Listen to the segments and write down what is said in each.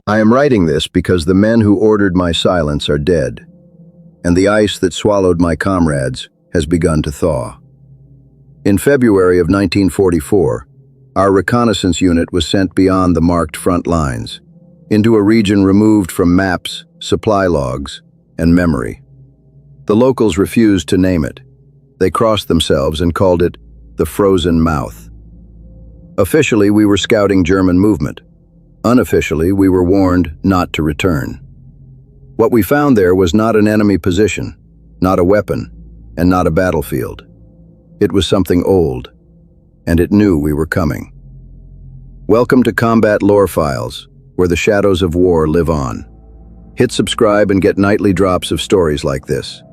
I am writing this because the men who ordered my silence are dead, and the ice that swallowed my comrades has begun to thaw. In February of 1944, our reconnaissance unit was sent beyond the marked front lines, into a region removed from maps, supply logs, and memory. The locals refused to name it. They crossed themselves and called it the Frozen Mouth. Officially, we were scouting German movement. Unofficially, we were warned not to return. What we found there was not an enemy position, not a weapon, and not a battlefield. It was something old, and it knew we were coming. Welcome to Combat Lore Files, where the shadows of war live on. Hit subscribe and get nightly drops of stories like this.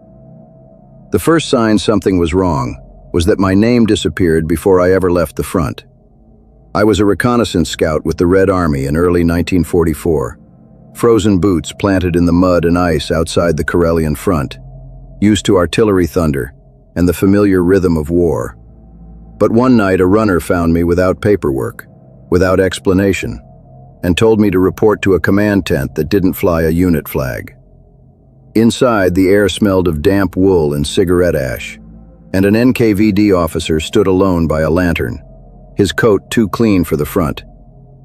The first sign something was wrong was that my name disappeared before I ever left the front. I was a reconnaissance scout with the Red Army in early 1944. Frozen boots planted in the mud and ice outside the Karelian front, used to artillery thunder and the familiar rhythm of war. But one night a runner found me without paperwork, without explanation, and told me to report to a command tent that didn't fly a unit flag. Inside, the air smelled of damp wool and cigarette ash, and an NKVD officer stood alone by a lantern, his coat too clean for the front,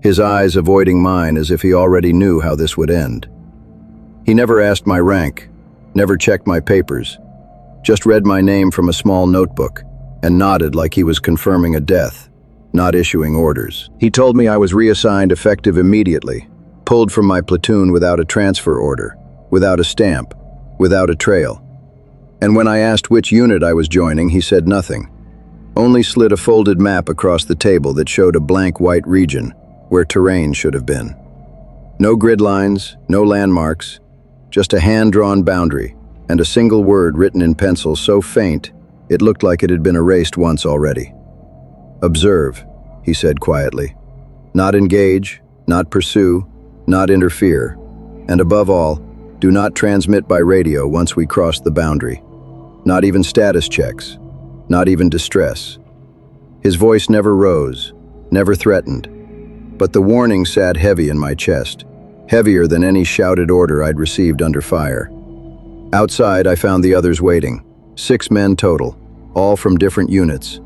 his eyes avoiding mine as if he already knew how this would end. He never asked my rank, never checked my papers, just read my name from a small notebook and nodded like he was confirming a death, not issuing orders. He told me I was reassigned effective immediately, pulled from my platoon without a transfer order, without a stamp, without a trail. And when I asked which unit I was joining, he said nothing. Only slid a folded map across the table that showed a blank white region where terrain should have been. No grid lines, no landmarks, just a hand-drawn boundary and a single word written in pencil so faint it looked like it had been erased once already. "Observe," he said quietly. "Not engage, not pursue, not interfere, and above all, do not transmit by radio once we cross the boundary. Not even status checks. Not even distress." His voice never rose, never threatened, but the warning sat heavy in my chest, heavier than any shouted order I'd received under fire. Outside, I found the others waiting, 6 men total, all from different units,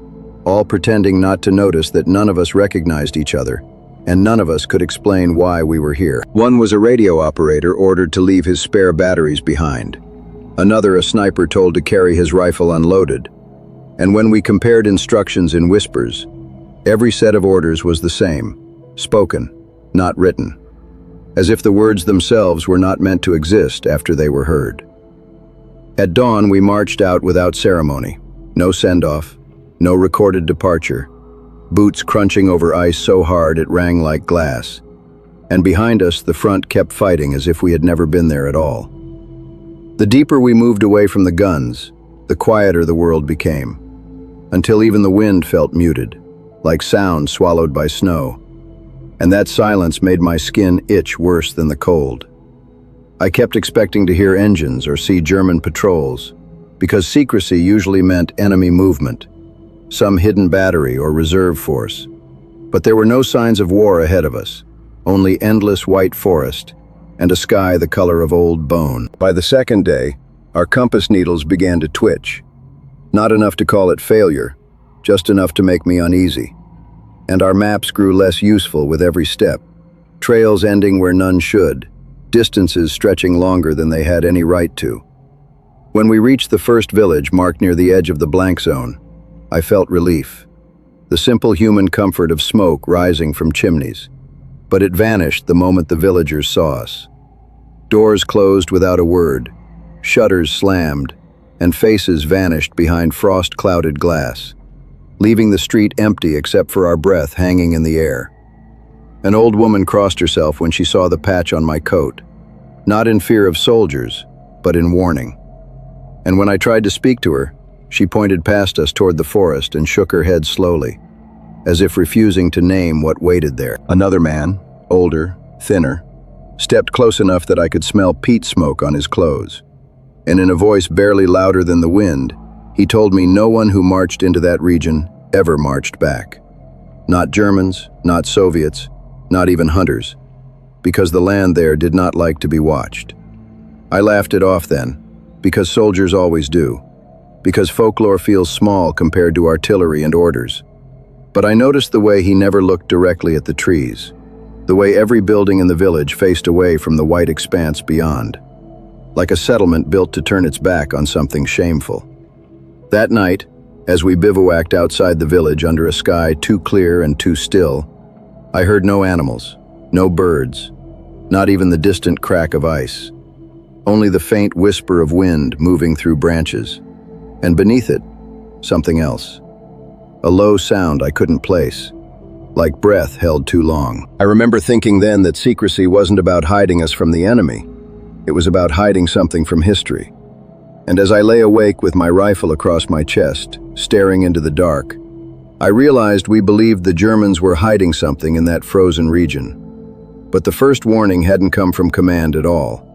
all pretending not to notice that none of us recognized each other, and none of us could explain why we were here. One was a radio operator ordered to leave his spare batteries behind. Another a sniper told to carry his rifle unloaded. And when we compared instructions in whispers, every set of orders was the same, spoken, not written, as if the words themselves were not meant to exist after they were heard. At dawn, we marched out without ceremony, no send-off, no recorded departure, boots crunching over ice so hard it rang like glass, and behind us the front kept fighting as if we had never been there at all. The deeper we moved away from the guns, the quieter the world became, until even the wind felt muted, like sound swallowed by snow, and that silence made my skin itch worse than the cold. I kept expecting to hear engines or see German patrols, because secrecy usually meant enemy movement, some hidden battery or reserve force. But there were no signs of war ahead of us, only endless white forest and a sky the color of old bone. By the second day, our compass needles began to twitch. Not enough to call it failure, just enough to make me uneasy. And our maps grew less useful with every step, trails ending where none should, distances stretching longer than they had any right to. When we reached the first village marked near the edge of the blank zone, I felt relief. The simple human comfort of smoke rising from chimneys. But it vanished the moment the villagers saw us. Doors closed without a word, shutters slammed, and faces vanished behind frost-clouded glass, leaving the street empty except for our breath hanging in the air. An old woman crossed herself when she saw the patch on my coat, not in fear of soldiers, but in warning. And when I tried to speak to her, she pointed past us toward the forest and shook her head slowly, as if refusing to name what waited there. Another man, older, thinner, stepped close enough that I could smell peat smoke on his clothes. And in a voice barely louder than the wind, he told me no one who marched into that region ever marched back. Not Germans, not Soviets, not even hunters. because the land there did not like to be watched. I laughed it off then, because soldiers always do, because folklore feels small compared to artillery and orders. But I noticed the way he never looked directly at the trees, the way every building in the village faced away from the white expanse beyond, like a settlement built to turn its back on something shameful. That night, as we bivouacked outside the village under a sky too clear and too still, I heard no animals, no birds, not even the distant crack of ice, only the faint whisper of wind moving through branches, and beneath it, something else. A low sound I couldn't place, like breath held too long. I remember thinking then that secrecy wasn't about hiding us from the enemy. It was about hiding something from history. And as I lay awake with my rifle across my chest, staring into the dark, I realized we believed the Germans were hiding something in that frozen region. But the first warning hadn't come from command at all.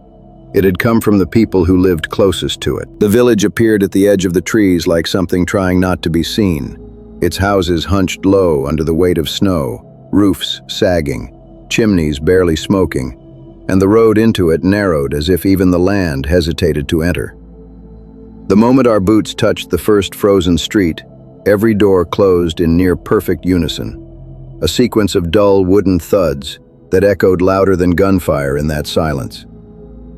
It had come from the people who lived closest to it. The village appeared at the edge of the trees like something trying not to be seen. Its houses hunched low under the weight of snow, roofs sagging, chimneys barely smoking, and the road into it narrowed as if even the land hesitated to enter. The moment our boots touched the first frozen street, every door closed in near-perfect unison, a sequence of dull wooden thuds that echoed louder than gunfire in that silence.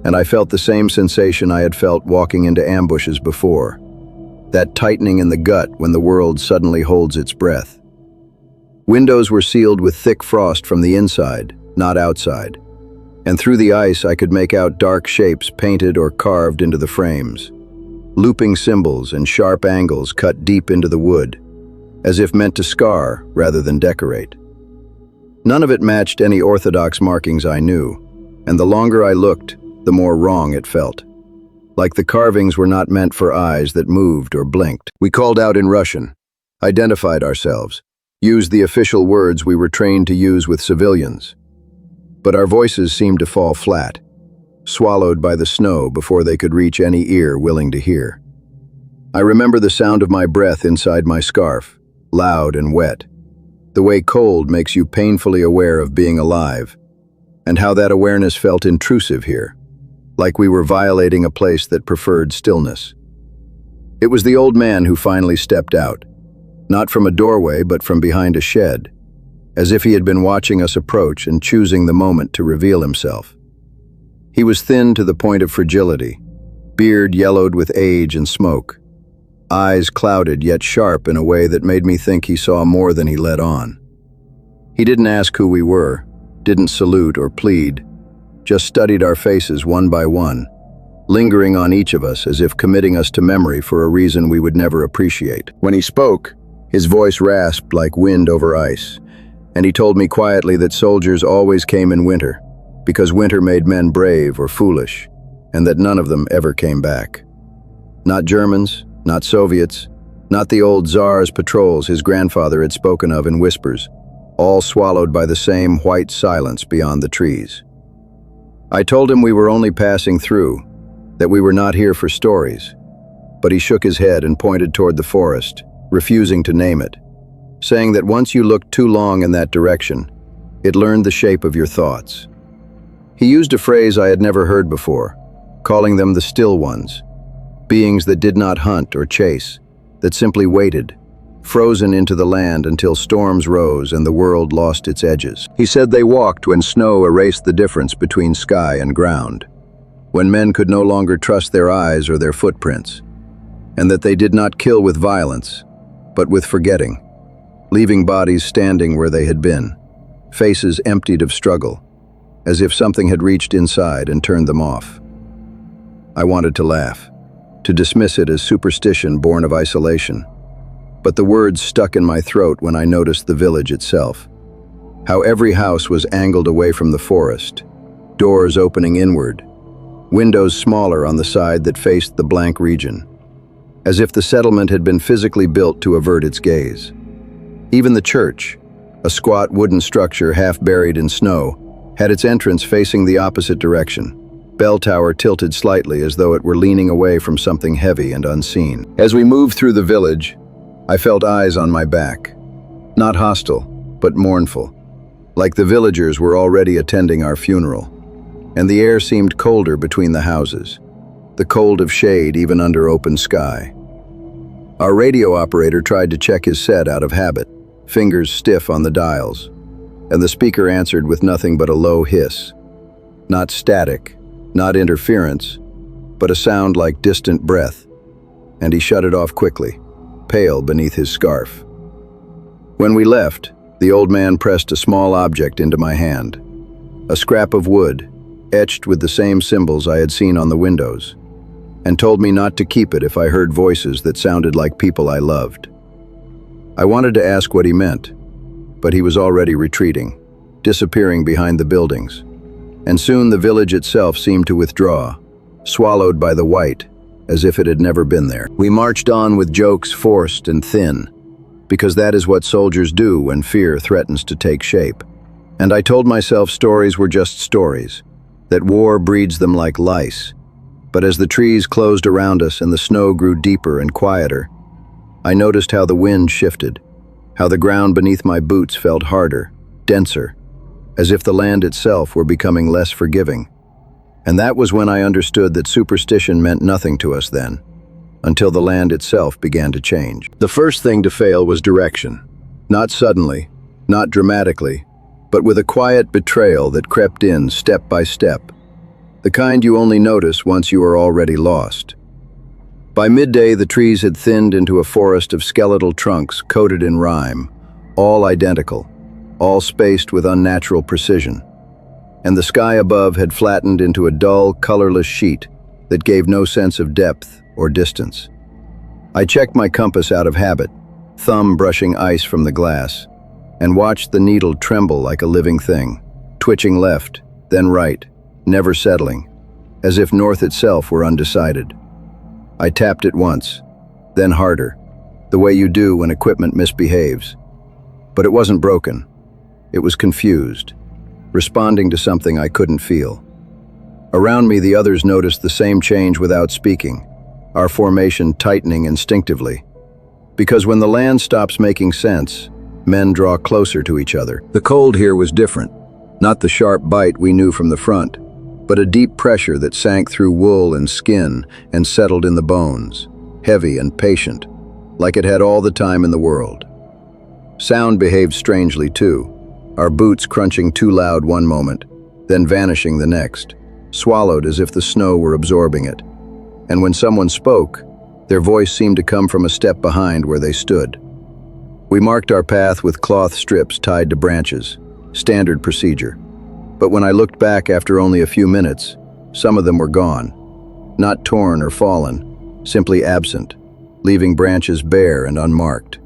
And I felt the same sensation I had felt walking into ambushes before, that tightening in the gut when the world suddenly holds its breath. Windows were sealed with thick frost from the inside, not outside, and through the ice I could make out dark shapes painted or carved into the frames, looping symbols and sharp angles cut deep into the wood, as if meant to scar rather than decorate. None of it matched any orthodox markings I knew, and the longer I looked, the more wrong it felt. Like the carvings were not meant for eyes that moved or blinked. We called out in Russian, identified ourselves, used the official words we were trained to use with civilians. But our voices seemed to fall flat, swallowed by the snow before they could reach any ear willing to hear. I remember the sound of my breath inside my scarf, loud and wet, the way cold makes you painfully aware of being alive, and how that awareness felt intrusive here, like we were violating a place that preferred stillness. It was the old man who finally stepped out, not from a doorway but from behind a shed, as if he had been watching us approach and choosing the moment to reveal himself. He was thin to the point of fragility, beard yellowed with age and smoke, eyes clouded yet sharp in a way that made me think he saw more than he let on. He didn't ask who we were, didn't salute or plead, just studied our faces one by one, lingering on each of us as if committing us to memory for a reason we would never appreciate. When he spoke, his voice rasped like wind over ice, and he told me quietly that soldiers always came in winter, because winter made men brave or foolish, and that none of them ever came back. Not Germans, not Soviets, not the old Tsar's patrols his grandfather had spoken of in whispers, all swallowed by the same white silence beyond the trees. I told him we were only passing through, that we were not here for stories, but he shook his head and pointed toward the forest, refusing to name it, saying that once you looked too long in that direction, it learned the shape of your thoughts. He used a phrase I had never heard before, calling them the still ones, beings that did not hunt or chase, that simply waited, frozen into the land until storms rose and the world lost its edges. He said they walked when snow erased the difference between sky and ground, when men could no longer trust their eyes or their footprints, and that they did not kill with violence, but with forgetting, leaving bodies standing where they had been, faces emptied of struggle, as if something had reached inside and turned them off. I wanted to laugh, to dismiss it as superstition born of isolation, but the words stuck in my throat when I noticed the village itself. How every house was angled away from the forest, doors opening inward, windows smaller on the side that faced the blank region, as if the settlement had been physically built to avert its gaze. Even the church, a squat wooden structure half buried in snow, had its entrance facing the opposite direction, bell tower tilted slightly as though it were leaning away from something heavy and unseen. As we moved through the village, I felt eyes on my back, not hostile, but mournful, like the villagers were already attending our funeral, and the air seemed colder between the houses, the cold of shade even under open sky. Our radio operator tried to check his set out of habit, fingers stiff on the dials, and the speaker answered with nothing but a low hiss. Not static, not interference, but a sound like distant breath, and he shut it off quickly, pale beneath his scarf. When we left, the old man pressed a small object into my hand, a scrap of wood, etched with the same symbols I had seen on the windows, and told me not to keep it if I heard voices that sounded like people I loved. I wanted to ask what he meant, but he was already retreating, disappearing behind the buildings, and soon the village itself seemed to withdraw, swallowed by the white, as if it had never been there. We marched on with jokes forced and thin, because that is what soldiers do when fear threatens to take shape. And I told myself stories were just stories, that war breeds them like lice. But as the trees closed around us and the snow grew deeper and quieter, I noticed how the wind shifted, how the ground beneath my boots felt harder, denser, as if the land itself were becoming less forgiving. And that was when I understood that superstition meant nothing to us then, until the land itself began to change. The first thing to fail was direction. Not suddenly, not dramatically, but with a quiet betrayal that crept in step by step, the kind you only notice once you are already lost. By midday, the trees had thinned into a forest of skeletal trunks coated in rime, all identical, all spaced with unnatural precision. And the sky above had flattened into a dull, colorless sheet that gave no sense of depth or distance. I checked my compass out of habit, thumb brushing ice from the glass, and watched the needle tremble like a living thing, twitching left, then right, never settling, as if north itself were undecided. I tapped it once, then harder, the way you do when equipment misbehaves. But it wasn't broken. It was confused, responding to something I couldn't feel. Around me, the others noticed the same change without speaking, our formation tightening instinctively. Because when the land stops making sense, men draw closer to each other. The cold here was different, not the sharp bite we knew from the front, but a deep pressure that sank through wool and skin and settled in the bones, heavy and patient, like it had all the time in the world. Sound behaved strangely too, our boots crunching too loud one moment, then vanishing the next, swallowed as if the snow were absorbing it. And when someone spoke, their voice seemed to come from a step behind where they stood. We marked our path with cloth strips tied to branches, standard procedure. But when I looked back after only a few minutes, some of them were gone, not torn or fallen, simply absent, leaving branches bare and unmarked.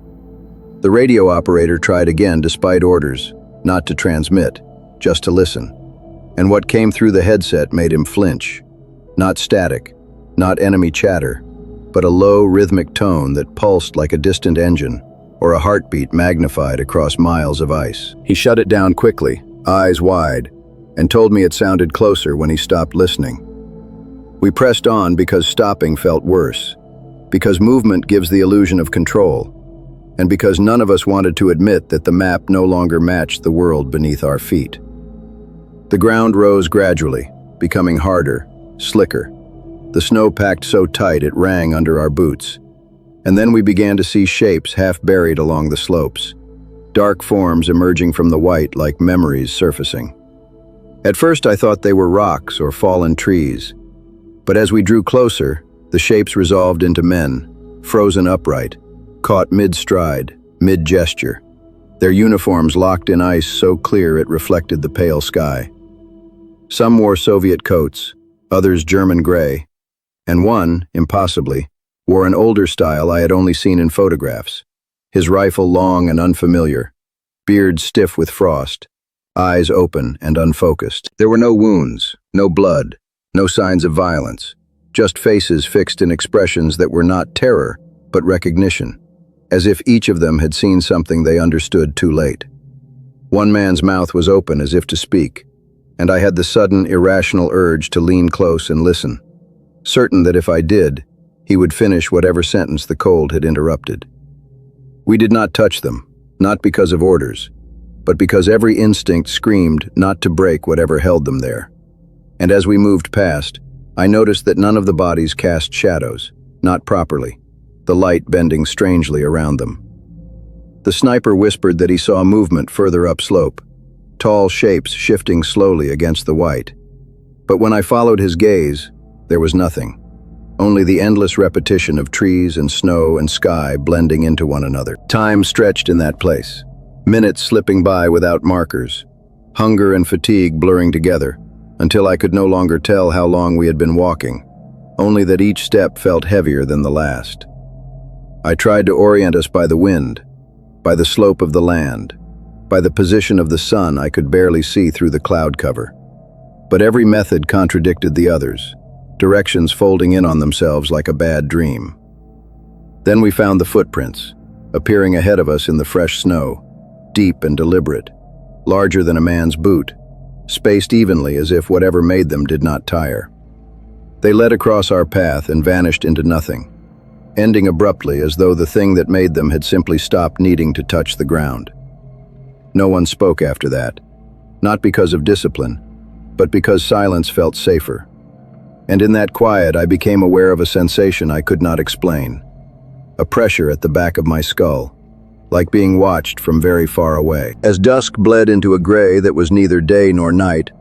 The radio operator tried again despite orders, not to transmit, just to listen. And what came through the headset made him flinch. Not static, not enemy chatter, but a low rhythmic tone that pulsed like a distant engine or a heartbeat magnified across miles of ice. He shut it down quickly, eyes wide, and told me it sounded closer when he stopped listening. We pressed on because stopping felt worse, because movement gives the illusion of control, and because none of us wanted to admit that the map no longer matched the world beneath our feet. The ground rose gradually, becoming harder, slicker. The snow packed so tight it rang under our boots. And then we began to see shapes half buried along the slopes, dark forms emerging from the white like memories surfacing. At first I thought they were rocks or fallen trees, but as we drew closer, the shapes resolved into men, frozen upright, caught mid-stride, mid-gesture, their uniforms locked in ice so clear it reflected the pale sky. Some wore Soviet coats, others German gray, and one, impossibly, wore an older style I had only seen in photographs, his rifle long and unfamiliar, beard stiff with frost, eyes open and unfocused. There were no wounds, no blood, no signs of violence, just faces fixed in expressions that were not terror, but recognition, as if each of them had seen something they understood too late. One man's mouth was open as if to speak, and I had the sudden, irrational urge to lean close and listen, certain that if I did, he would finish whatever sentence the cold had interrupted. We did not touch them, not because of orders, but because every instinct screamed not to break whatever held them there. And as we moved past, I noticed that none of the bodies cast shadows, not properly, the light bending strangely around them. The sniper whispered that he saw movement further upslope, tall shapes shifting slowly against the white. But when I followed his gaze, there was nothing. Only the endless repetition of trees and snow and sky blending into one another. Time stretched in that place, minutes slipping by without markers, hunger and fatigue blurring together, until I could no longer tell how long we had been walking, only that each step felt heavier than the last. I tried to orient us by the wind, by the slope of the land, by the position of the sun I could barely see through the cloud cover. But every method contradicted the others, directions folding in on themselves like a bad dream. Then we found the footprints, appearing ahead of us in the fresh snow, deep and deliberate, larger than a man's boot, spaced evenly as if whatever made them did not tire. They led across our path and vanished into nothing, ending abruptly as though the thing that made them had simply stopped needing to touch the ground. No one spoke after that, not because of discipline, but because silence felt safer. And in that quiet, I became aware of a sensation I could not explain, a pressure at the back of my skull, like being watched from very far away. As dusk bled into a gray that was neither day nor night,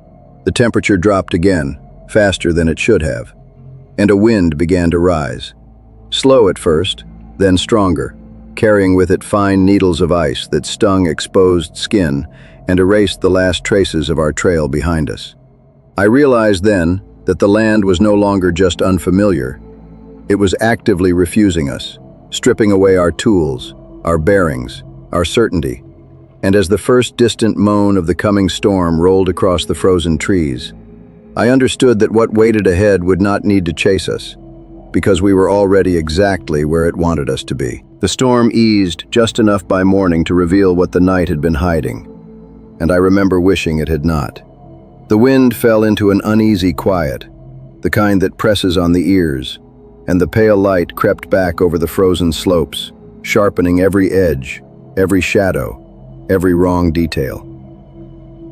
the temperature dropped again, faster than it should have, and a wind began to rise. Slow at first, then stronger, carrying with it fine needles of ice that stung exposed skin and erased the last traces of our trail behind us. I realized then that the land was no longer just unfamiliar. It was actively refusing us, stripping away our tools, our bearings, our certainty. And as the first distant moan of the coming storm rolled across the frozen trees, I understood that what waited ahead would not need to chase us, because we were already exactly where it wanted us to be. The storm eased just enough by morning to reveal what the night had been hiding, and I remember wishing it had not. The wind fell into an uneasy quiet, the kind that presses on the ears, and the pale light crept back over the frozen slopes, sharpening every edge, every shadow, every wrong detail.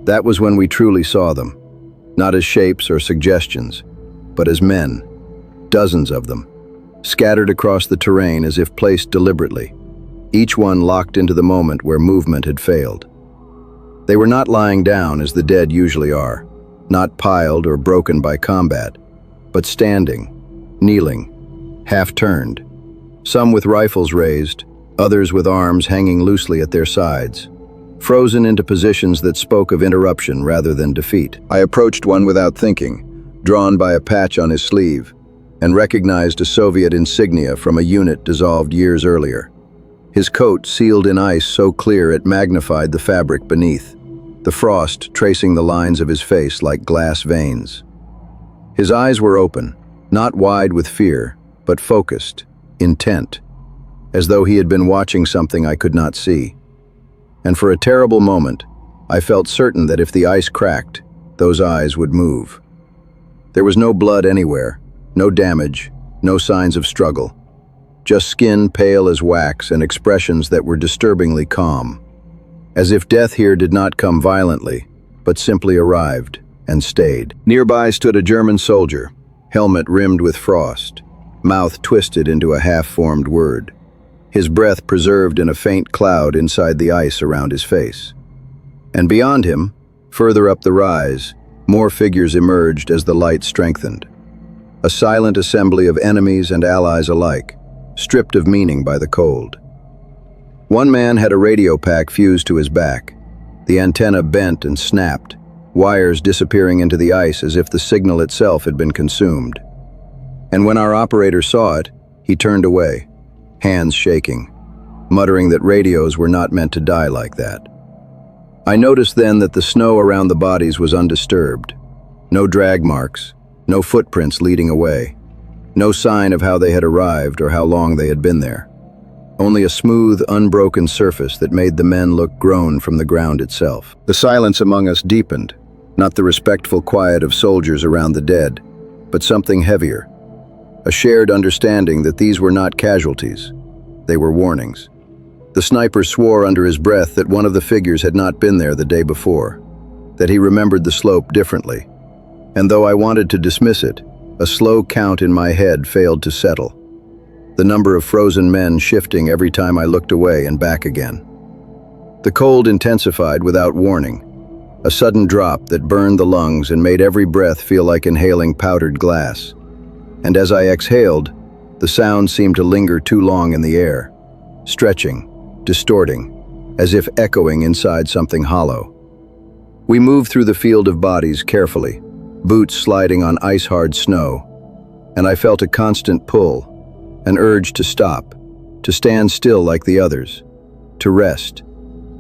That was when we truly saw them, not as shapes or suggestions, but as men, dozens of them, scattered across the terrain as if placed deliberately, each one locked into the moment where movement had failed. They were not lying down as the dead usually are, not piled or broken by combat, but standing, kneeling, half-turned, some with rifles raised, others with arms hanging loosely at their sides, frozen into positions that spoke of interruption rather than defeat. I approached one without thinking, drawn by a patch on his sleeve, and recognized a Soviet insignia from a unit dissolved years earlier. His coat sealed in ice so clear it magnified the fabric beneath, the frost tracing the lines of his face like glass veins. His eyes were open, not wide with fear, but focused, intent, as though he had been watching something I could not see. And for a terrible moment, I felt certain that if the ice cracked, those eyes would move. There was no blood anywhere, no damage, no signs of struggle, just skin pale as wax and expressions that were disturbingly calm, as if death here did not come violently, but simply arrived and stayed. Nearby stood a German soldier, helmet rimmed with frost, mouth twisted into a half-formed word, his breath preserved in a faint cloud inside the ice around his face. And beyond him, further up the rise, more figures emerged as the light strengthened. A silent assembly of enemies and allies alike, stripped of meaning by the cold. One man had a radio pack fused to his back, the antenna bent and snapped, wires disappearing into the ice as if the signal itself had been consumed. And when our operator saw it, he turned away, hands shaking, muttering that radios were not meant to die like that. I noticed then that the snow around the bodies was undisturbed. No drag marks, no footprints leading away, no sign of how they had arrived or how long they had been there. Only a smooth, unbroken surface that made the men look grown from the ground itself. The silence among us deepened, not the respectful quiet of soldiers around the dead, but something heavier. A shared understanding that these were not casualties, they were warnings. The sniper swore under his breath that one of the figures had not been there the day before, that he remembered the slope differently. And though I wanted to dismiss it, a slow count in my head failed to settle, the number of frozen men shifting every time I looked away and back again. The cold intensified without warning, a sudden drop that burned the lungs and made every breath feel like inhaling powdered glass. And as I exhaled, the sound seemed to linger too long in the air, stretching, distorting, as if echoing inside something hollow. We moved through the field of bodies carefully, boots sliding on ice-hard snow, and I felt a constant pull, an urge to stop, to stand still like the others, to rest,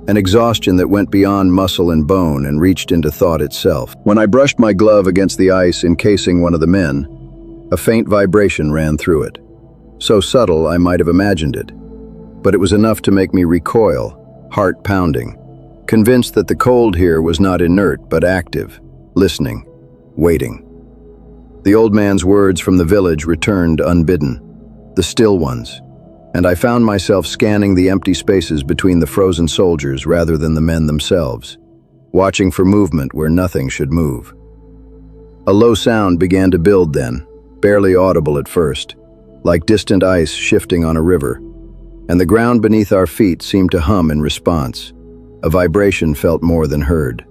an exhaustion that went beyond muscle and bone and reached into thought itself. When I brushed my glove against the ice encasing one of the men, a faint vibration ran through it. So subtle I might have imagined it, but it was enough to make me recoil, heart pounding, convinced that the cold here was not inert but active, listening, waiting. The old man's words from the village returned unbidden, the still ones, and I found myself scanning the empty spaces between the frozen soldiers rather than the men themselves, watching for movement where nothing should move. A low sound began to build then, barely audible at first, like distant ice shifting on a river, and the ground beneath our feet seemed to hum in response, a vibration felt more than heard.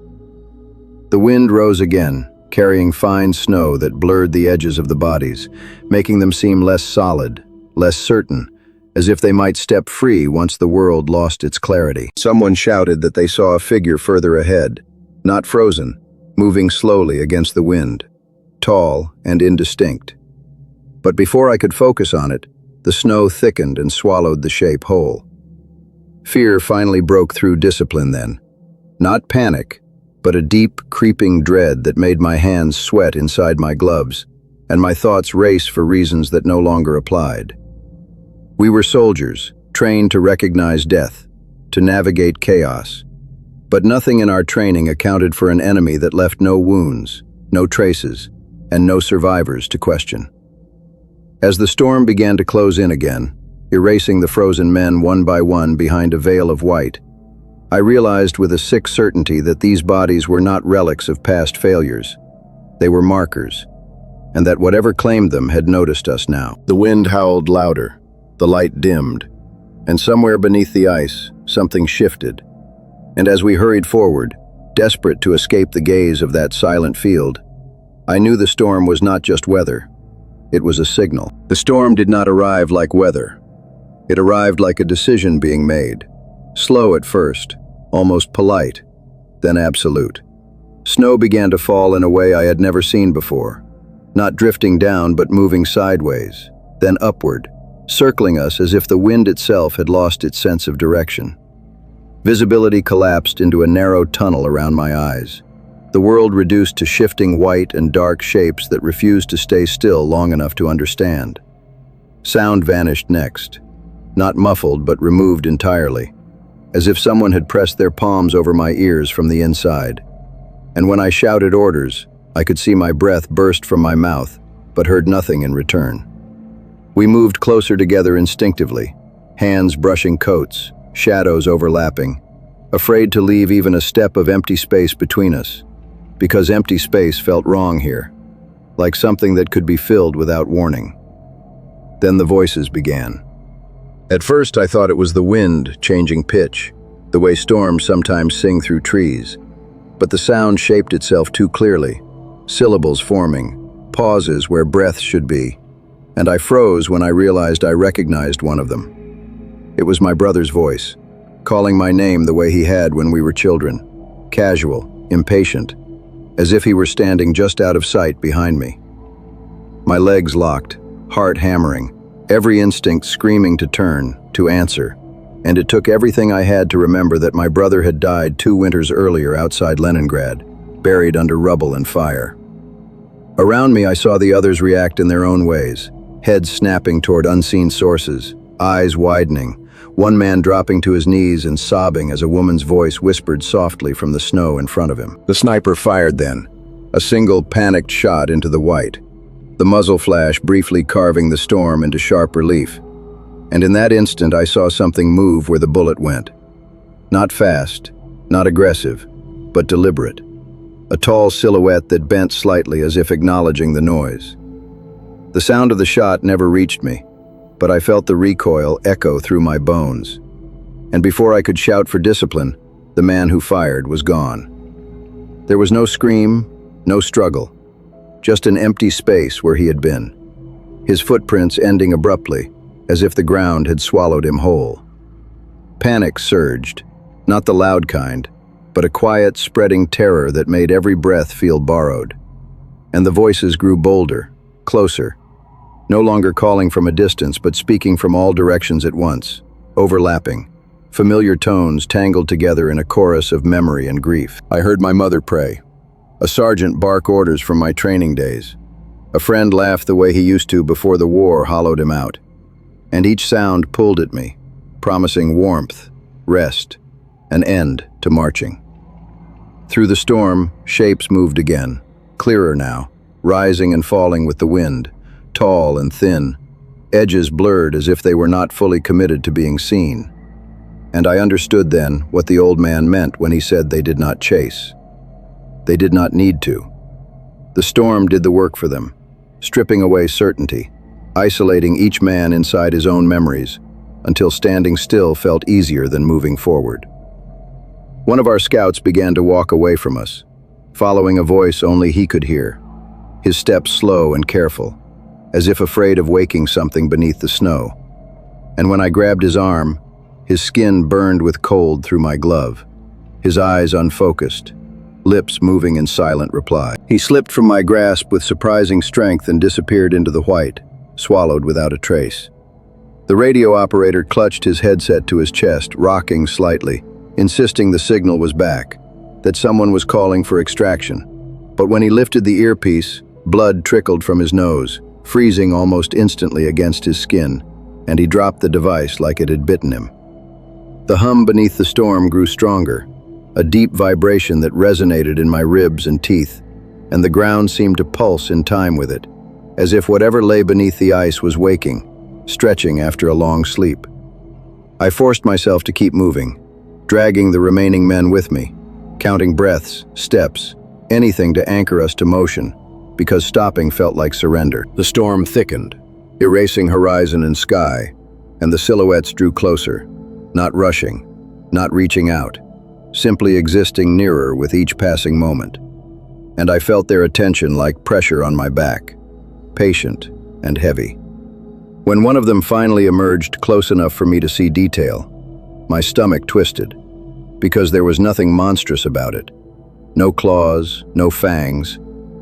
The wind rose again, carrying fine snow that blurred the edges of the bodies, making them seem less solid, less certain, as if they might step free once the world lost its clarity. Someone shouted that they saw a figure further ahead, not frozen, moving slowly against the wind, tall and indistinct. But before I could focus on it, the snow thickened and swallowed the shape whole. Fear finally broke through discipline then. Not panic, but a deep, creeping dread that made my hands sweat inside my gloves, and my thoughts race for reasons that no longer applied. We were soldiers, trained to recognize death, to navigate chaos. But nothing in our training accounted for an enemy that left no wounds, no traces, and no survivors to question. As the storm began to close in again, erasing the frozen men one by one behind a veil of white, I realized with a sick certainty that these bodies were not relics of past failures. They were markers, and that whatever claimed them had noticed us now. The wind howled louder, the light dimmed, and somewhere beneath the ice, something shifted. And as we hurried forward, desperate to escape the gaze of that silent field, I knew the storm was not just weather. It was a signal. The storm did not arrive like weather. It arrived like a decision being made. Slow at first, almost polite, then absolute. Snow began to fall in a way I had never seen before, not drifting down but moving sideways, then upward, circling us as if the wind itself had lost its sense of direction. Visibility collapsed into a narrow tunnel around my eyes, the world reduced to shifting white and dark shapes that refused to stay still long enough to understand. Sound vanished next, not muffled but removed entirely, as if someone had pressed their palms over my ears from the inside. And when I shouted orders, I could see my breath burst from my mouth, but heard nothing in return. We moved closer together instinctively, hands brushing coats, shadows overlapping, afraid to leave even a step of empty space between us, because empty space felt wrong here, like something that could be filled without warning. Then the voices began. At first I thought it was the wind changing pitch, the way storms sometimes sing through trees, but the sound shaped itself too clearly, syllables forming, pauses where breath should be, and I froze when I realized I recognized one of them. It was my brother's voice, calling my name the way he had when we were children, casual, impatient, as if he were standing just out of sight behind me. My legs locked, heart hammering, every instinct screaming to turn, to answer, and it took everything I had to remember that my brother had died 2 winters earlier outside Leningrad, buried under rubble and fire. Around me I saw the others react in their own ways, heads snapping toward unseen sources, eyes widening, one man dropping to his knees and sobbing as a woman's voice whispered softly from the snow in front of him. The sniper fired then, a single panicked shot into the white, the muzzle flash briefly carving the storm into sharp relief. And in that instant, I saw something move where the bullet went. Not fast, not aggressive, but deliberate. A tall silhouette that bent slightly as if acknowledging the noise. The sound of the shot never reached me, but I felt the recoil echo through my bones. And before I could shout for discipline, the man who fired was gone. There was no scream, no struggle, just an empty space where he had been. His footprints ending abruptly, as if the ground had swallowed him whole. Panic surged, not the loud kind, but a quiet, spreading terror that made every breath feel borrowed. And the voices grew bolder, closer, no longer calling from a distance but speaking from all directions at once, overlapping, familiar tones tangled together in a chorus of memory and grief. I heard my mother pray, a sergeant bark orders from my training days. A friend laugh the way he used to before the war hollowed him out. And each sound pulled at me, promising warmth, rest, an end to marching. Through the storm, shapes moved again, clearer now, rising and falling with the wind, tall and thin, edges blurred as if they were not fully committed to being seen. And I understood then what the old man meant when he said they did not chase. They did not need to. The storm did the work for them, stripping away certainty, isolating each man inside his own memories, until standing still felt easier than moving forward. One of our scouts began to walk away from us, following a voice only he could hear, his steps slow and careful, as if afraid of waking something beneath the snow. And when I grabbed his arm, his skin burned with cold through my glove, his eyes unfocused, lips moving in silent reply. He slipped from my grasp with surprising strength and disappeared into the white, swallowed without a trace. The radio operator clutched his headset to his chest, rocking slightly, insisting the signal was back, that someone was calling for extraction. But when he lifted the earpiece, blood trickled from his nose, freezing almost instantly against his skin, and he dropped the device like it had bitten him. The hum beneath the storm grew stronger, a deep vibration that resonated in my ribs and teeth, and the ground seemed to pulse in time with it, as if whatever lay beneath the ice was waking, stretching after a long sleep. I forced myself to keep moving, dragging the remaining men with me, counting breaths, steps, anything to anchor us to motion, because stopping felt like surrender. The storm thickened, erasing horizon and sky, and the silhouettes drew closer, not rushing, not reaching out, simply existing nearer with each passing moment. And I felt their attention like pressure on my back, patient and heavy. When one of them finally emerged close enough for me to see detail, my stomach twisted, because there was nothing monstrous about it. No claws, no fangs,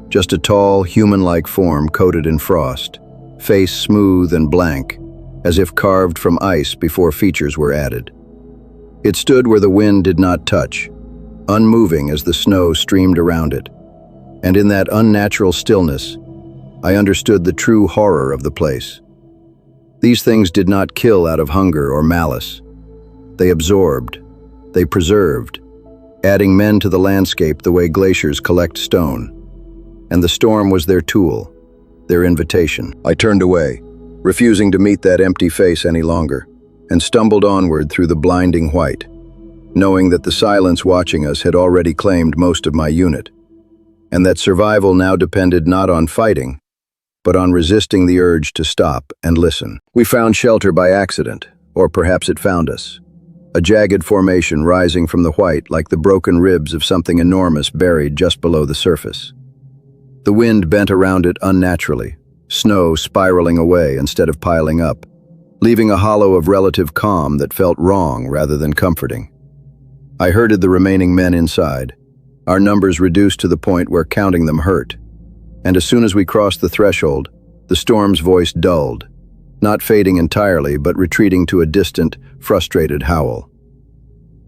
just a tall, human-like form coated in frost, face smooth and blank, as if carved from ice before features were added. It stood where the wind did not touch, unmoving as the snow streamed around it. And in that unnatural stillness, I understood the true horror of the place. These things did not kill out of hunger or malice. They absorbed, they preserved, adding men to the landscape the way glaciers collect stone. And the storm was their tool, their invitation. I turned away, refusing to meet that empty face any longer, and stumbled onward through the blinding white, knowing that the silence watching us had already claimed most of my unit, and that survival now depended not on fighting, but on resisting the urge to stop and listen. We found shelter by accident, or perhaps it found us. A jagged formation rising from the white like the broken ribs of something enormous buried just below the surface. The wind bent around it unnaturally, snow spiraling away instead of piling up, leaving a hollow of relative calm that felt wrong rather than comforting. I herded the remaining men inside, our numbers reduced to the point where counting them hurt. And as soon as we crossed the threshold, the storm's voice dulled, not fading entirely, but retreating to a distant, frustrated howl.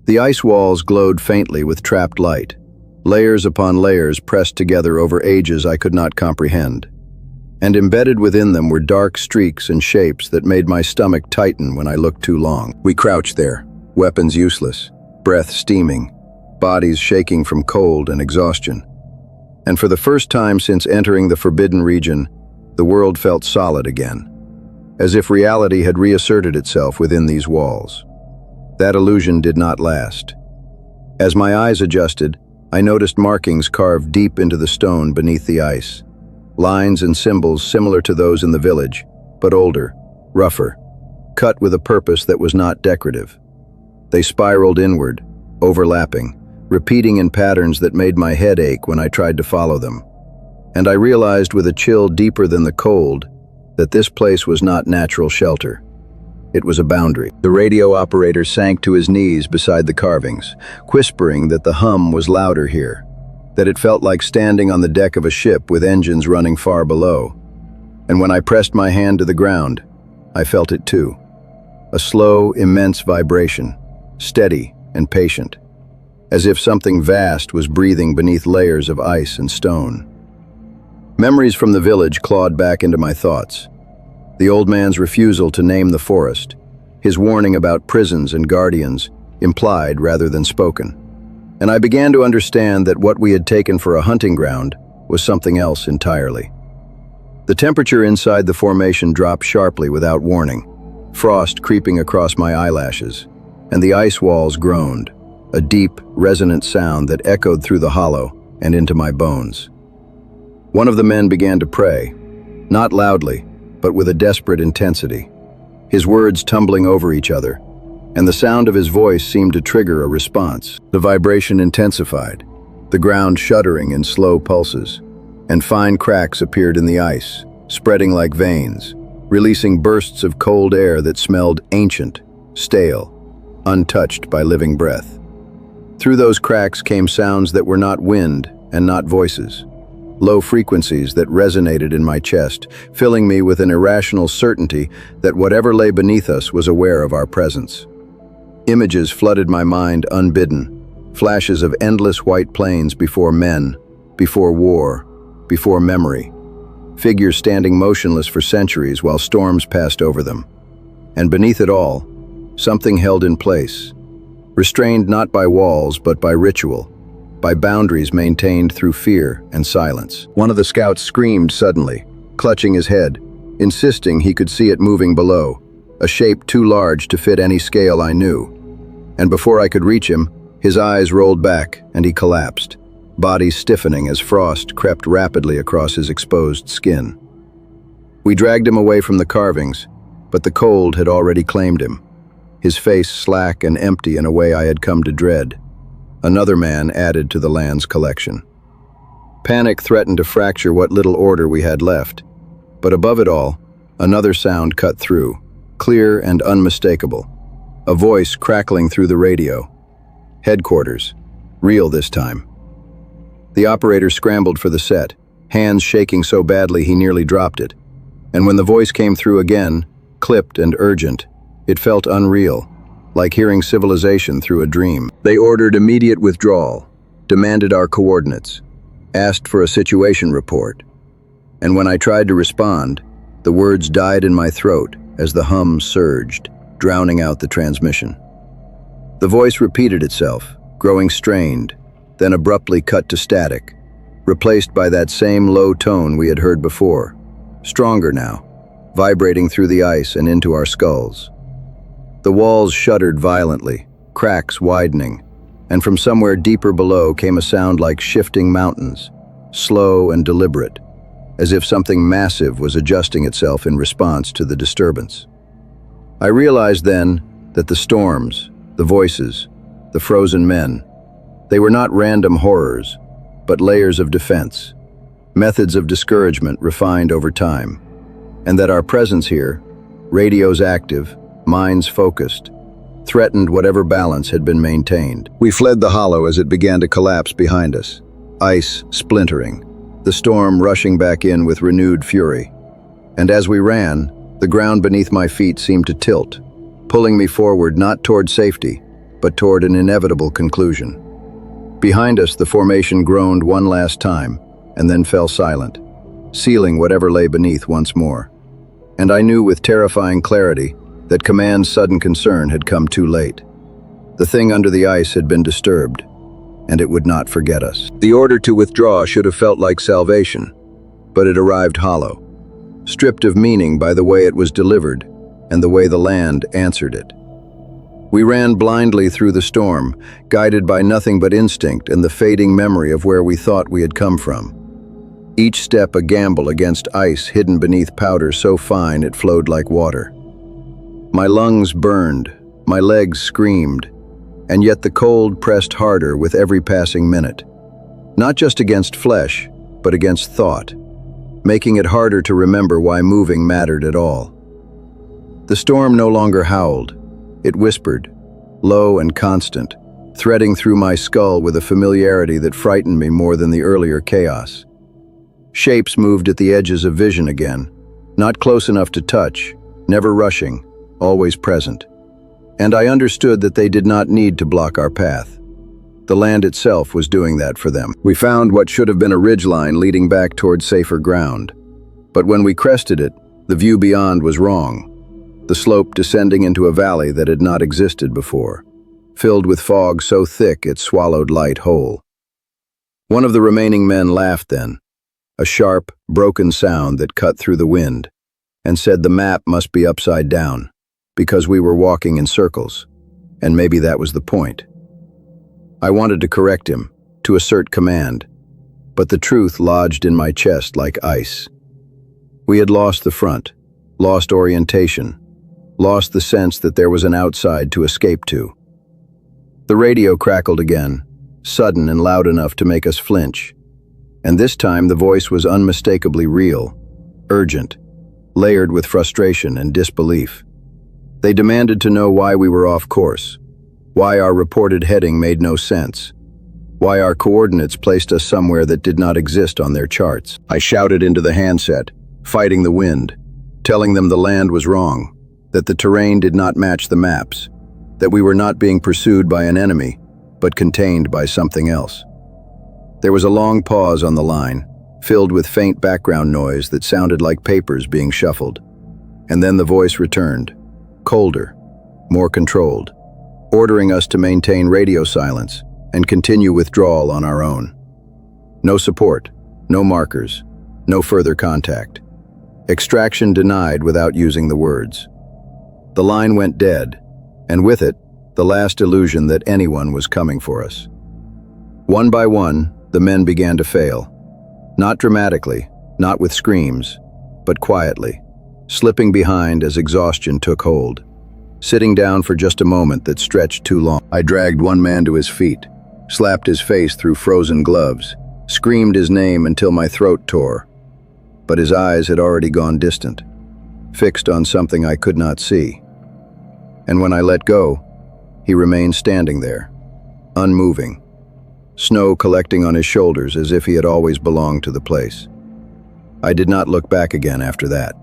The ice walls glowed faintly with trapped light, layers upon layers pressed together over ages I could not comprehend. And embedded within them were dark streaks and shapes that made my stomach tighten when I looked too long. We crouched there, weapons useless, breath steaming, bodies shaking from cold and exhaustion. And for the first time since entering the forbidden region, the world felt solid again. as if reality had reasserted itself within these walls. That illusion did not last. As my eyes adjusted, I noticed markings carved deep into the stone beneath the ice. Lines and symbols similar to those in the village, but older, rougher, cut with a purpose that was not decorative. They spiraled inward, overlapping, repeating in patterns that made my head ache when I tried to follow them. And I realized with a chill deeper than the cold that this place was not natural shelter. It was a boundary. The radio operator sank to his knees beside the carvings, whispering that the hum was louder here, that it felt like standing on the deck of a ship with engines running far below. And when I pressed my hand to the ground, I felt it too. A slow, immense vibration, steady and patient, as if something vast was breathing beneath layers of ice and stone. Memories from the village clawed back into my thoughts. The old man's refusal to name the forest, his warning about prisons and guardians, implied rather than spoken. And I began to understand that what we had taken for a hunting ground was something else entirely. The temperature inside the formation dropped sharply without warning, frost creeping across my eyelashes, and the ice walls groaned, a deep, resonant sound that echoed through the hollow and into my bones. One of the men began to pray, not loudly, but with a desperate intensity, his words tumbling over each other, and the sound of his voice seemed to trigger a response. The vibration intensified, the ground shuddering in slow pulses, and fine cracks appeared in the ice, spreading like veins, releasing bursts of cold air that smelled ancient, stale, untouched by living breath. Through those cracks came sounds that were not wind and not voices, low frequencies that resonated in my chest, filling me with an irrational certainty that whatever lay beneath us was aware of our presence. Images flooded my mind unbidden, flashes of endless white plains before men, before war, before memory, figures standing motionless for centuries while storms passed over them. And beneath it all, something held in place, restrained not by walls but by ritual, by boundaries maintained through fear and silence. One of the scouts screamed suddenly, clutching his head, insisting he could see it moving below, a shape too large to fit any scale I knew. And before I could reach him, his eyes rolled back and he collapsed, body stiffening as frost crept rapidly across his exposed skin. We dragged him away from the carvings, but the cold had already claimed him, his face slack and empty in a way I had come to dread. Another man added to the land's collection. Panic threatened to fracture what little order we had left, but above it all, another sound cut through, clear and unmistakable, a voice crackling through the radio. Headquarters, real this time. The operator scrambled for the set, hands shaking so badly he nearly dropped it, and when the voice came through again, clipped and urgent, it felt unreal, like hearing civilization through a dream. They ordered immediate withdrawal, demanded our coordinates, asked for a situation report. And when I tried to respond, the words died in my throat as the hum surged, drowning out the transmission. The voice repeated itself, growing strained, then abruptly cut to static, replaced by that same low tone we had heard before, stronger now, vibrating through the ice and into our skulls. The walls shuddered violently, cracks widening, and from somewhere deeper below came a sound like shifting mountains, slow and deliberate, as if something massive was adjusting itself in response to the disturbance. I realized then that the storms, the voices, the frozen men, they were not random horrors, but layers of defense, methods of discouragement refined over time, and that our presence here, radios active, minds focused, threatened whatever balance had been maintained. We fled the hollow as it began to collapse behind us, ice splintering, the storm rushing back in with renewed fury. And as we ran, the ground beneath my feet seemed to tilt, pulling me forward not toward safety, but toward an inevitable conclusion. Behind us, the formation groaned one last time, and then fell silent, sealing whatever lay beneath once more. And I knew with terrifying clarity that command's sudden concern had come too late. The thing under the ice had been disturbed, and it would not forget us. The order to withdraw should have felt like salvation, but it arrived hollow, stripped of meaning by the way it was delivered and the way the land answered it. We ran blindly through the storm, guided by nothing but instinct and the fading memory of where we thought we had come from. Each step a gamble against ice hidden beneath powder so fine it flowed like water. My lungs burned, my legs screamed, and yet the cold pressed harder with every passing minute. Not just against flesh, but against thought, making it harder to remember why moving mattered at all. The storm no longer howled. It whispered, low and constant, threading through my skull with a familiarity that frightened me more than the earlier chaos. Shapes moved at the edges of vision again, not close enough to touch, never rushing, always present. And I understood that they did not need to block our path. The land itself was doing that for them. We found what should have been a ridgeline leading back toward safer ground. But when we crested it, the view beyond was wrong. The slope descending into a valley that had not existed before, filled with fog so thick it swallowed light whole. One of the remaining men laughed then, a sharp, broken sound that cut through the wind, and said the map must be upside down, because we were walking in circles, and maybe that was the point. I wanted to correct him, to assert command, but the truth lodged in my chest like ice. We had lost the front, lost orientation, lost the sense that there was an outside to escape to. The radio crackled again, sudden and loud enough to make us flinch. And this time the voice was unmistakably real, urgent, layered with frustration and disbelief. They demanded to know why we were off course, why our reported heading made no sense, why our coordinates placed us somewhere that did not exist on their charts. I shouted into the handset, fighting the wind, telling them the land was wrong, that the terrain did not match the maps, that we were not being pursued by an enemy, but contained by something else. There was a long pause on the line, filled with faint background noise that sounded like papers being shuffled. And then the voice returned, colder, more controlled, ordering us to maintain radio silence and continue withdrawal on our own. No support, no markers, no further contact. Extraction denied without using the words. The line went dead, and with it, the last illusion that anyone was coming for us. One by one, the men began to fail. Not dramatically, not with screams, but quietly, slipping behind as exhaustion took hold, sitting down for just a moment that stretched too long. I dragged one man to his feet, slapped his face through frozen gloves, screamed his name until my throat tore. But his eyes had already gone distant, fixed on something I could not see. And when I let go, he remained standing there, unmoving, snow collecting on his shoulders as if he had always belonged to the place. I did not look back again after that.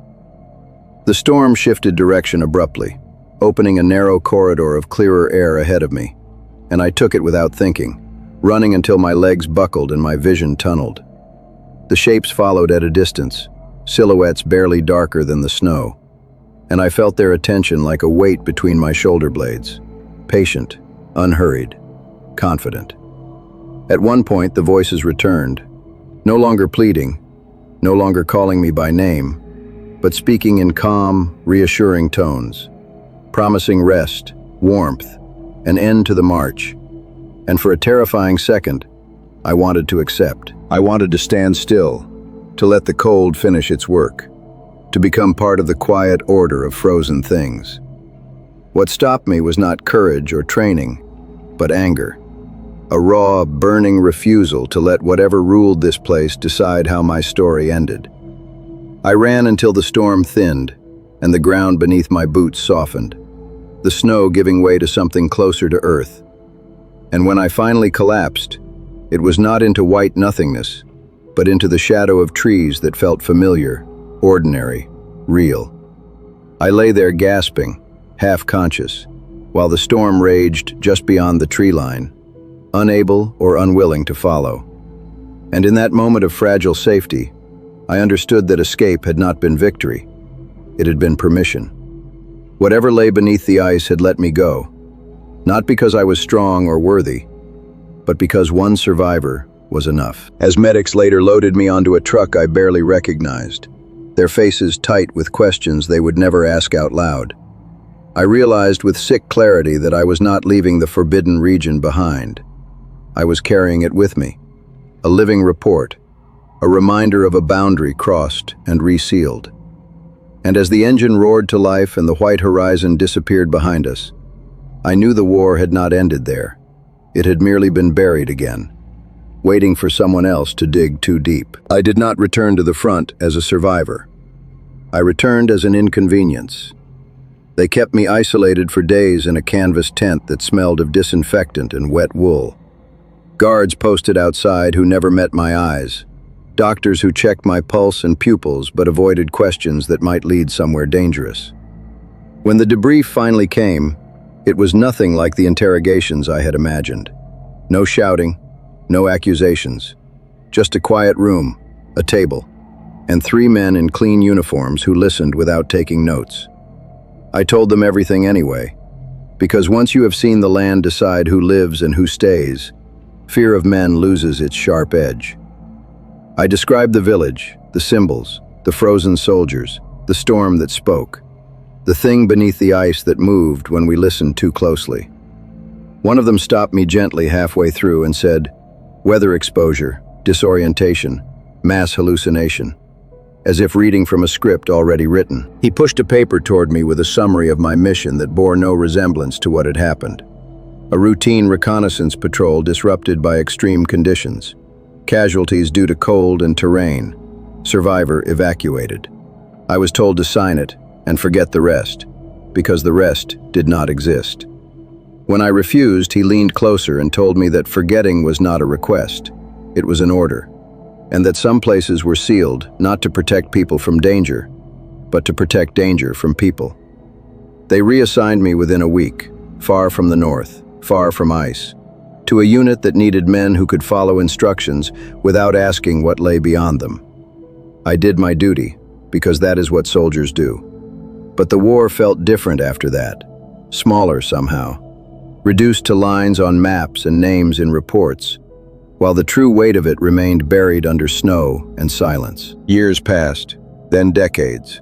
The storm shifted direction abruptly, opening a narrow corridor of clearer air ahead of me, and I took it without thinking, running until my legs buckled and my vision tunneled. The shapes followed at a distance, silhouettes barely darker than the snow, and I felt their attention like a weight between my shoulder blades, patient, unhurried, confident. At one point, the voices returned, no longer pleading, no longer calling me by name, but speaking in calm, reassuring tones, promising rest, warmth, an end to the march. And for a terrifying second, I wanted to accept. I wanted to stand still, to let the cold finish its work, to become part of the quiet order of frozen things. What stopped me was not courage or training, but anger. A raw, burning refusal to let whatever ruled this place decide how my story ended. I ran until the storm thinned, and the ground beneath my boots softened, the snow giving way to something closer to earth. And when I finally collapsed, it was not into white nothingness, but into the shadow of trees that felt familiar, ordinary, real. I lay there gasping, half-conscious, while the storm raged just beyond the tree line, unable or unwilling to follow. And in that moment of fragile safety, I understood that escape had not been victory. It had been permission. Whatever lay beneath the ice had let me go, not because I was strong or worthy, but because one survivor was enough. As medics later loaded me onto a truck I barely recognized, their faces tight with questions they would never ask out loud. I realized with sick clarity that I was not leaving the forbidden region behind. I was carrying it with me, a living report, a reminder of a boundary crossed and resealed. And as the engine roared to life and the white horizon disappeared behind us, I knew the war had not ended there. It had merely been buried again, waiting for someone else to dig too deep. I did not return to the front as a survivor. I returned as an inconvenience. They kept me isolated for days in a canvas tent that smelled of disinfectant and wet wool. Guards posted outside who never met my eyes. Doctors who checked my pulse and pupils but avoided questions that might lead somewhere dangerous. When the debrief finally came, it was nothing like the interrogations I had imagined. No shouting, no accusations. Just a quiet room, a table, and 3 men in clean uniforms who listened without taking notes. I told them everything anyway, because once you have seen the land decide who lives and who stays, fear of men loses its sharp edge. I described the village, the symbols, the frozen soldiers, the storm that spoke, the thing beneath the ice that moved when we listened too closely. One of them stopped me gently halfway through and said, "Weather exposure, disorientation, mass hallucination," as if reading from a script already written. He pushed a paper toward me with a summary of my mission that bore no resemblance to what had happened. A routine reconnaissance patrol disrupted by extreme conditions. Casualties due to cold and terrain. Survivor evacuated. I was told to sign it and forget the rest, because the rest did not exist. When I refused, he leaned closer and told me that forgetting was not a request. It was an order, and that some places were sealed not to protect people from danger, but to protect danger from people. They reassigned me within a week, far from the north, far from ice, to a unit that needed men who could follow instructions without asking what lay beyond them. I did my duty, because that is what soldiers do. But the war felt different after that, smaller somehow, reduced to lines on maps and names in reports, while the true weight of it remained buried under snow and silence. Years passed, then decades,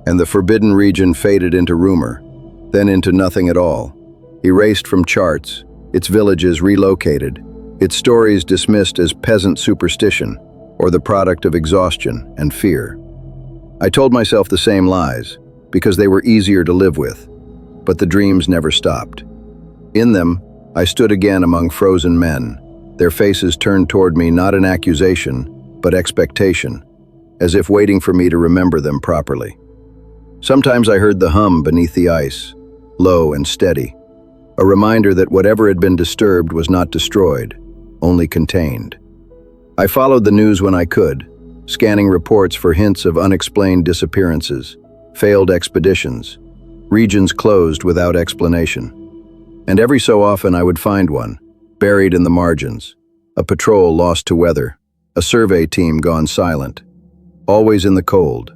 and the forbidden region faded into rumor, then into nothing at all, erased from charts, its villages relocated, its stories dismissed as peasant superstition or the product of exhaustion and fear. I told myself the same lies, because they were easier to live with, but the dreams never stopped. In them, I stood again among frozen men, their faces turned toward me not in accusation, but expectation, as if waiting for me to remember them properly. Sometimes I heard the hum beneath the ice, low and steady, a reminder that whatever had been disturbed was not destroyed, only contained. I followed the news when I could, scanning reports for hints of unexplained disappearances, failed expeditions, regions closed without explanation. And every so often I would find one, buried in the margins, a patrol lost to weather, a survey team gone silent, always in the cold,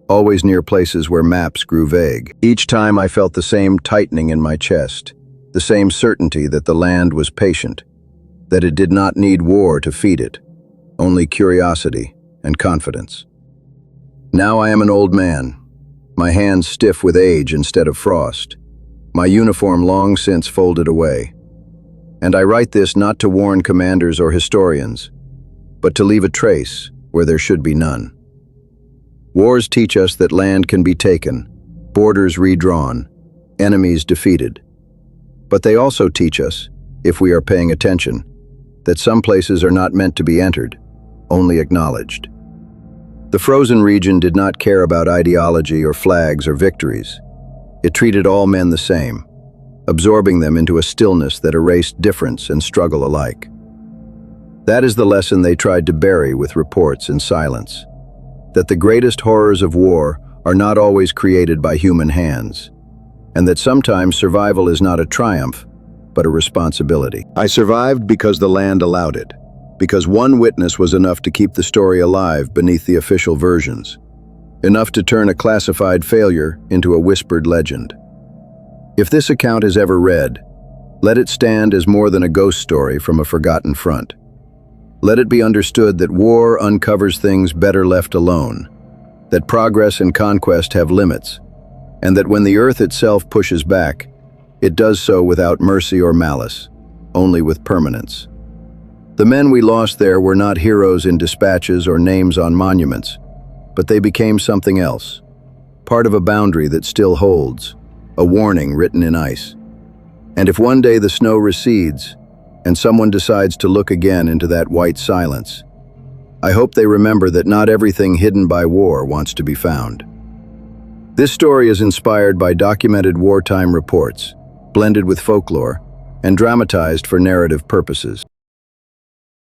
always near places where maps grew vague. Each time I felt the same tightening in my chest, the same certainty that the land was patient, that it did not need war to feed it, only curiosity and confidence. Now I am an old man, my hands stiff with age instead of frost, my uniform long since folded away. And I write this not to warn commanders or historians, but to leave a trace where there should be none. Wars teach us that land can be taken, borders redrawn, enemies defeated. But they also teach us, if we are paying attention, that some places are not meant to be entered, only acknowledged. The frozen region did not care about ideology or flags or victories. It treated all men the same, absorbing them into a stillness that erased difference and struggle alike. That is the lesson they tried to bury with reports and silence, that the greatest horrors of war are not always created by human hands, and that sometimes survival is not a triumph, but a responsibility. I survived because the land allowed it, because one witness was enough to keep the story alive beneath the official versions, enough to turn a classified failure into a whispered legend. If this account is ever read, let it stand as more than a ghost story from a forgotten front. Let it be understood that war uncovers things better left alone, that progress and conquest have limits, and that when the earth itself pushes back, it does so without mercy or malice, only with permanence. The men we lost there were not heroes in dispatches or names on monuments, but they became something else, part of a boundary that still holds, a warning written in ice. And if one day the snow recedes, and someone decides to look again into that white silence, I hope they remember that not everything hidden by war wants to be found. This story is inspired by documented wartime reports, blended with folklore, and dramatized for narrative purposes.